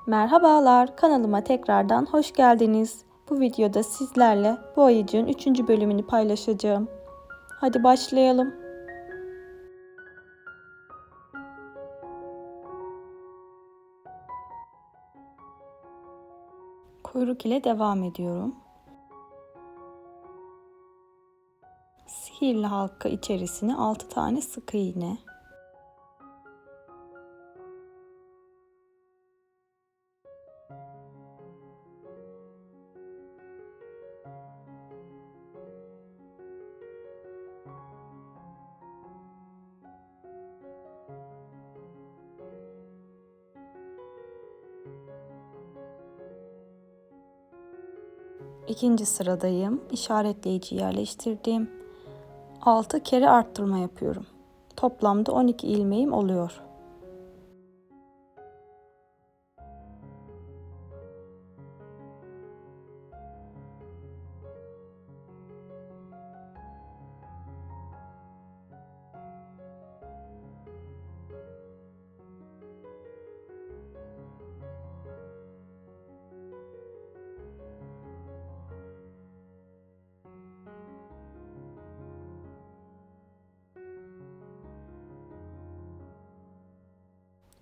Merhabalar, kanalıma tekrardan hoş geldiniz. Bu videoda sizlerle bu ayıcığın 3. bölümünü paylaşacağım. Hadi başlayalım. Kuyruk ile devam ediyorum. Sihirli halka içerisine 6 tane sık iğne. İkinci sıradayım. İşaretleyici yerleştirdim. 6 kere arttırma yapıyorum. Toplamda 12 ilmeğim oluyor.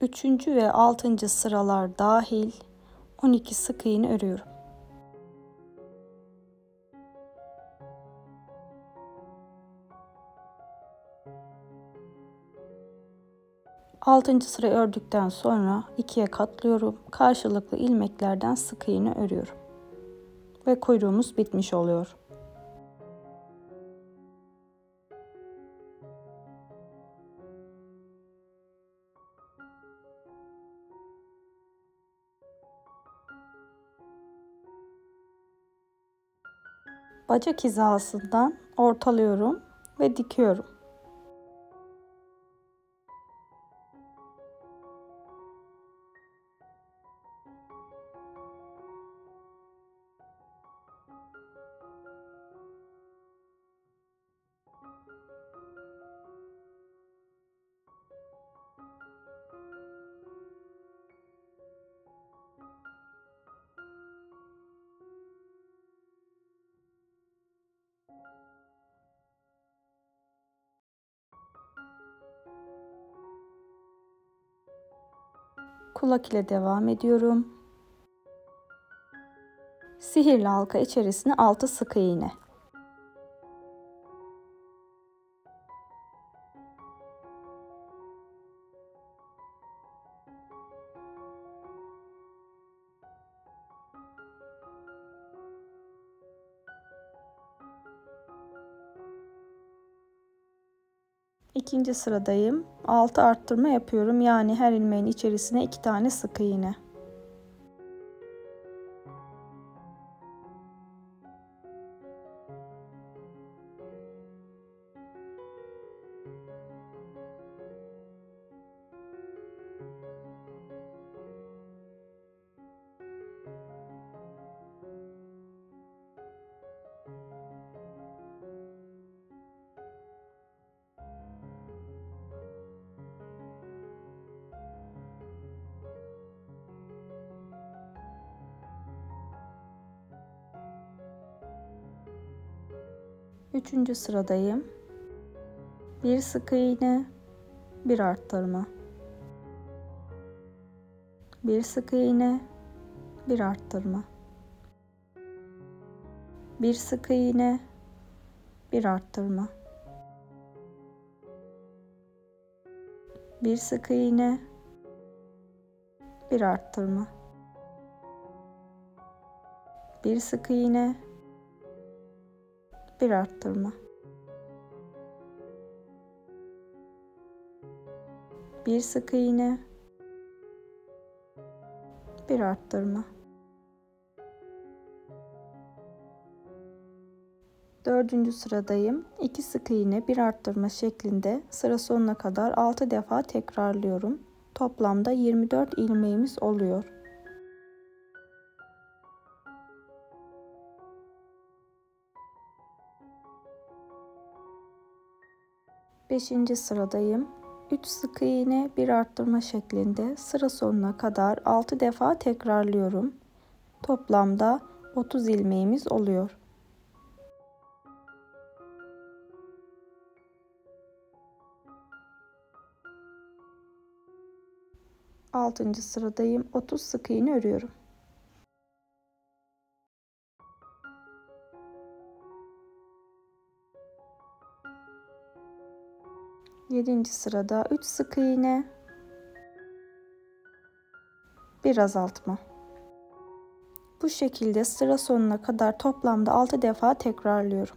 Üçüncü ve 6. sıralar dahil 12 sık iğne örüyorum. Altıncı sırayı ördükten sonra ikiye katlıyorum. Karşılıklı ilmeklerden sık iğne örüyorum. Ve kuyruğumuz bitmiş oluyor. Bacak hizasından ortalıyorum ve dikiyorum. Kulak ile devam ediyorum. Sihirli halka içerisine 6 sık iğne. İkinci sıradayım. 6 arttırma yapıyorum. Yani her ilmeğin içerisine 2 tane sık iğne. Üçüncü sıradayım. Bir sık iğne, bir arttırma. Bir sık iğne, bir arttırma. Bir sık iğne, bir arttırma. Bir sık iğne, bir arttırma. Bir sık iğne, bir arttırma. Bir sık iğne, bir arttırma. Dördüncü sıradayım. 2 sık iğne, bir arttırma şeklinde sıra sonuna kadar 6 defa tekrarlıyorum. Toplamda 24 ilmeğimiz oluyor. Beşinci sıradayım. 3 sık iğne, bir arttırma şeklinde sıra sonuna kadar 6 defa tekrarlıyorum. Toplamda 30 ilmeğimiz oluyor. 6. sıradayım. 30 sık iğne örüyorum. 7. sırada 3 sık iğne, bir azaltma. Bu şekilde sıra sonuna kadar toplamda 6 defa tekrarlıyorum.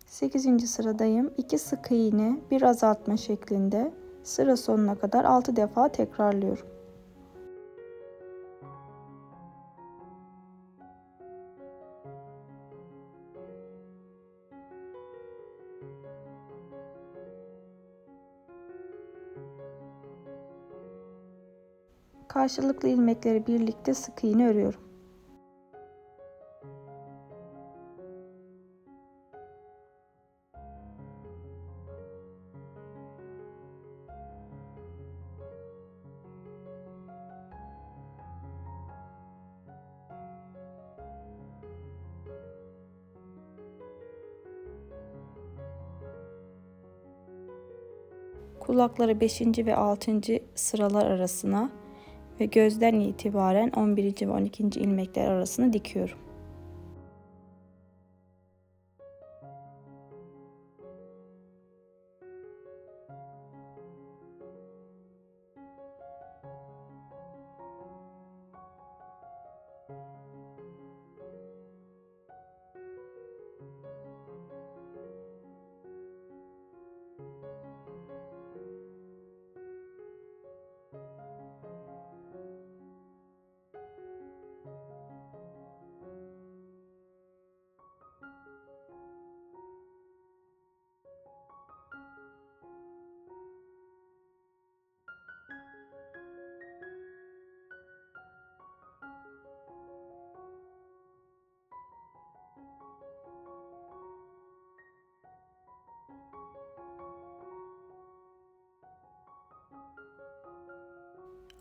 Sekizinci sıradayım. 2 sık iğne, bir azaltma şeklinde sıra sonuna kadar 6 defa tekrarlıyorum. Karşılıklı ilmekleri birlikte sık iğne örüyorum. Kulakları 5. ve 6. sıralar arasına ve gözden itibaren 11. ve 12. ilmekler arasına dikiyorum.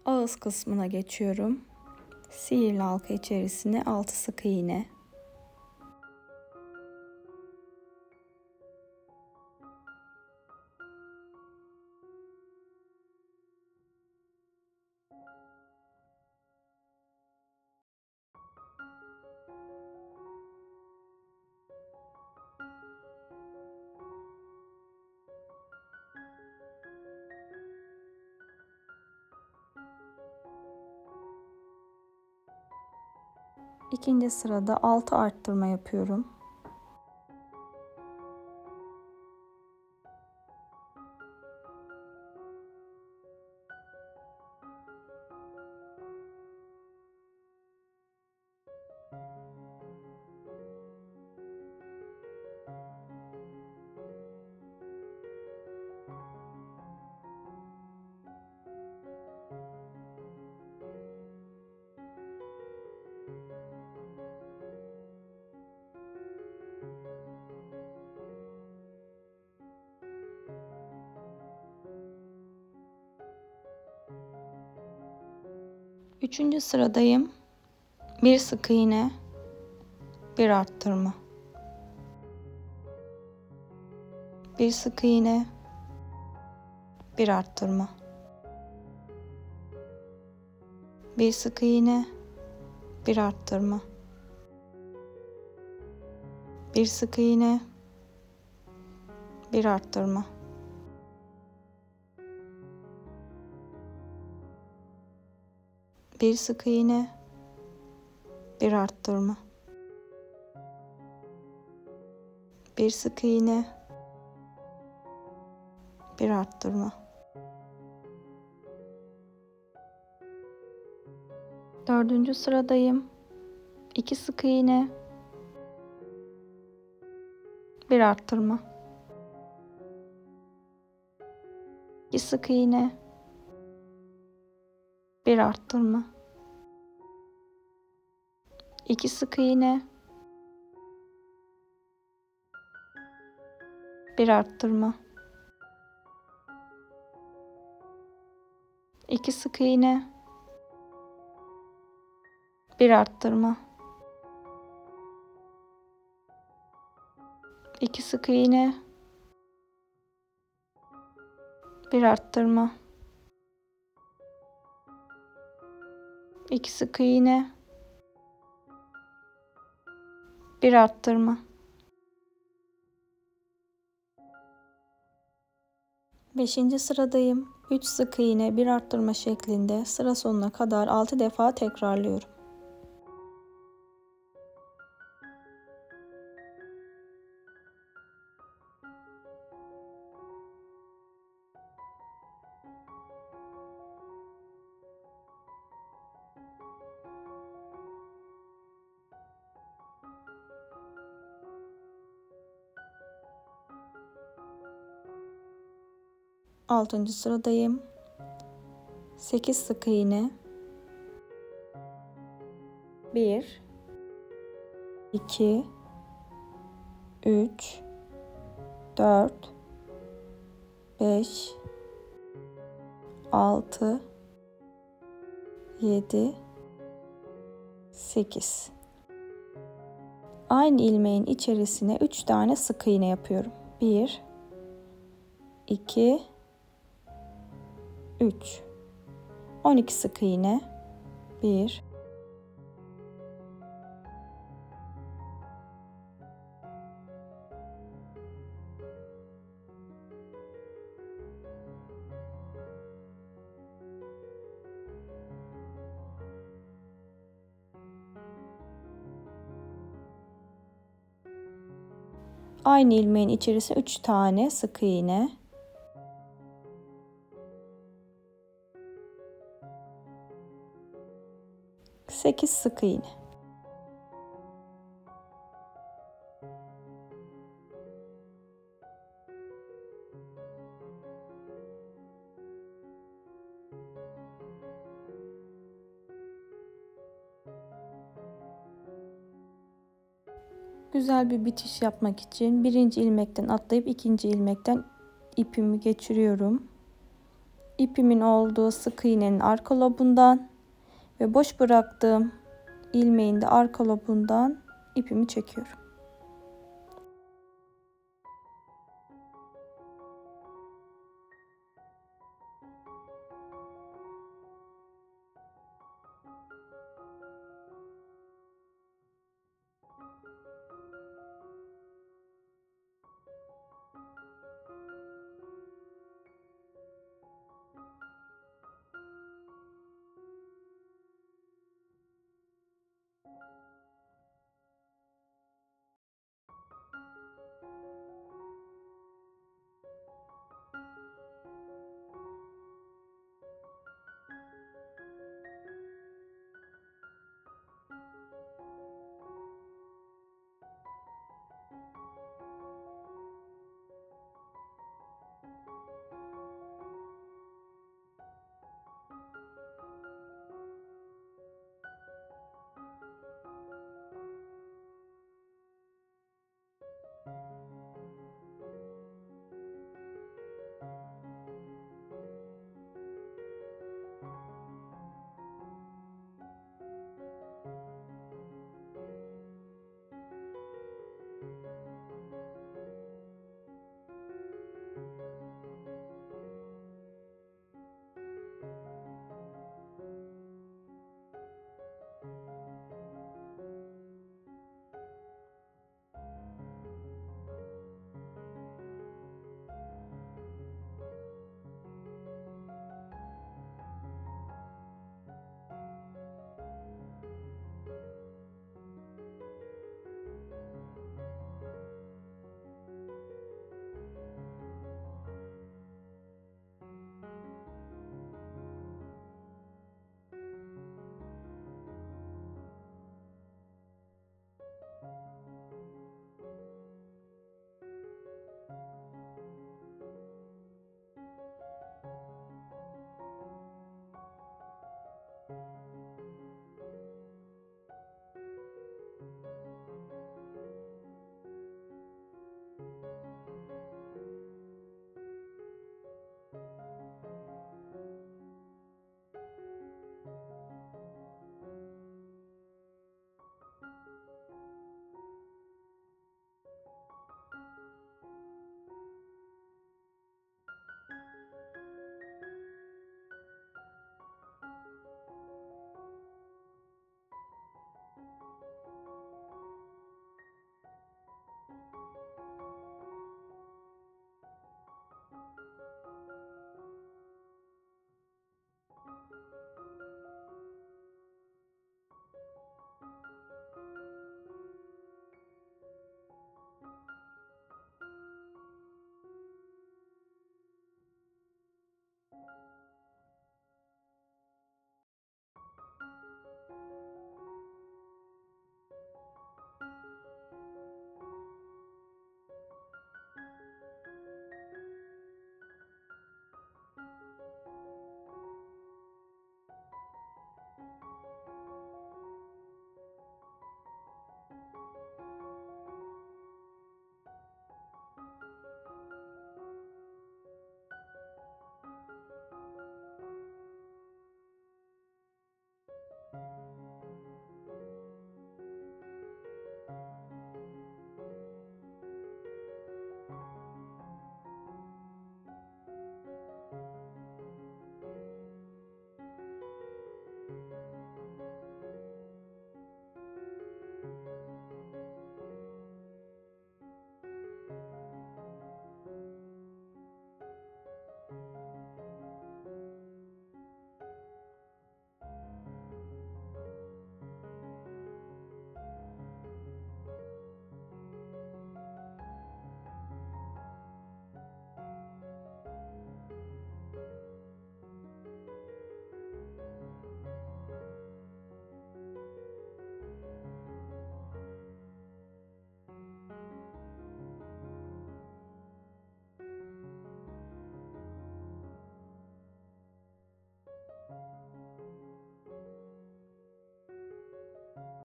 Ağız kısmına geçiyorum. Sihirli halka içerisine 6 sık iğne. İkinci sırada 6 arttırma yapıyorum. Üçüncü sıradayım. Bir sık iğne, bir arttırma. Bir sık iğne, bir arttırma. Bir sık iğne, bir arttırma. Bir sık iğne, bir arttırma. Bir sık iğne, bir arttırma. Bir sık iğne, bir arttırma. Dördüncü sıradayım. 2 sık iğne, bir arttırma. 2 sık iğne, bir arttırma. 2 sık iğne, bir arttırma, 2 sık iğne, bir arttırma, 2 sık iğne, bir arttırma, 2 sık iğne, bir arttırma. 5. sıradayım. 3 sık iğne, bir arttırma şeklinde sıra sonuna kadar 6 defa tekrarlıyorum. Altıncı sıradayım. 8 sık iğne, 1 2 3 4 5 6 7 8. Aynı ilmeğin içerisine 3 tane sık iğne yapıyorum. 1 2 3. 12 sık iğne, 1 aynı ilmeğin içerisine 3 tane sık iğne, 8 sık iğne. Güzel bir bitiş yapmak için birinci ilmekten atlayıp ikinci ilmekten ipimi geçiriyorum. İpimin olduğu sık iğnenin arka lobundan ve boş bıraktığım ilmeğin de arka lobundan ipimi çekiyorum.